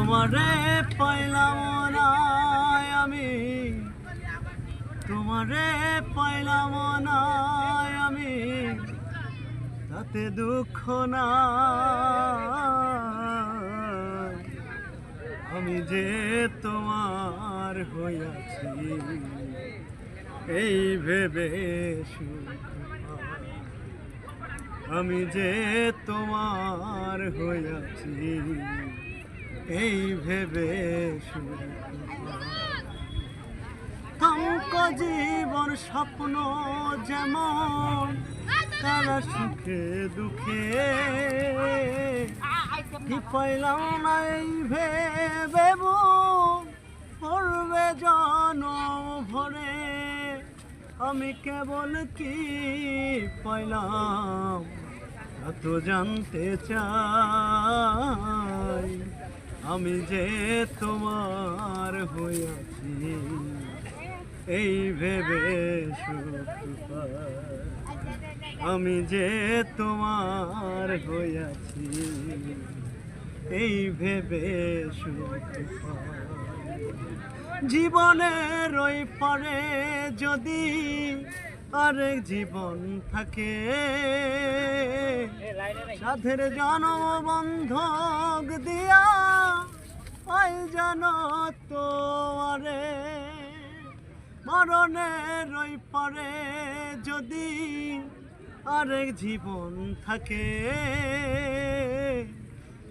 তোমারে পাইলাম না আমি, তোমারে পাইলাম না আমি, তাতে দুঃখ না। আমি যে তোমার হইয়াছি এই ভেবে সুখ পাই। আমি যে তোমার হইয়াছি এই ভেবে সুখ পাই। থামক জীবন স্বপ্ন যেমন তারা সুখে দুঃখে, কি পাইলাম না এই ভেবে পড়বে জনম ভরে। আমি কেবল কি পাইলাম এত জানতে চাই। আমি যে তোমার হইয়াছি এই ভেবে সুখ পাই। আমি যে তোমার হইয়াছি এই ভেবে সুখ পাই। জীবনের ওই পারে যদি আরেক জীবন থাকে, সাধের জনম বন্ধক দিয়া পাই জানো তোরে। মরণের ওই পারে যদি আরেক জীবন থাকে,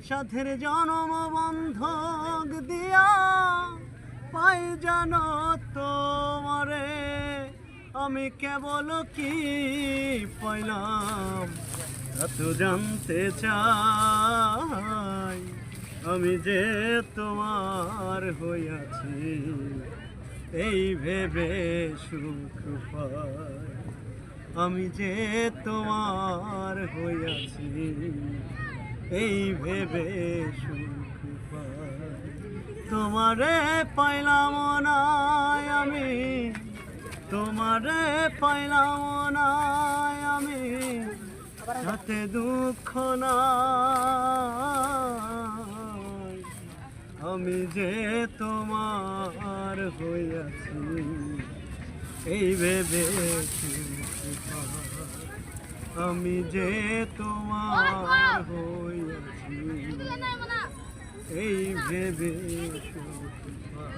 সাধের জনম বন্ধক দিয়া পাই জানো তোমারে। আমি কেবল কি পাইলাম এত জানতে চাই। আমি যে তোমার হইয়াছি এই ভেবে সুখ পাই। আমি যে তোমার হইয়াছি এই ভেবে সুখ পাই। তোমারে পাইলাম না আমি, তোমারে পাইলাম না আমি, তাতে দুঃখ না। আমি যে তোমার হইয়াছি এই ভেবে সুখ পাই। আমি যে তোমার হইয়াছি এই ভেবে সুখ পাই।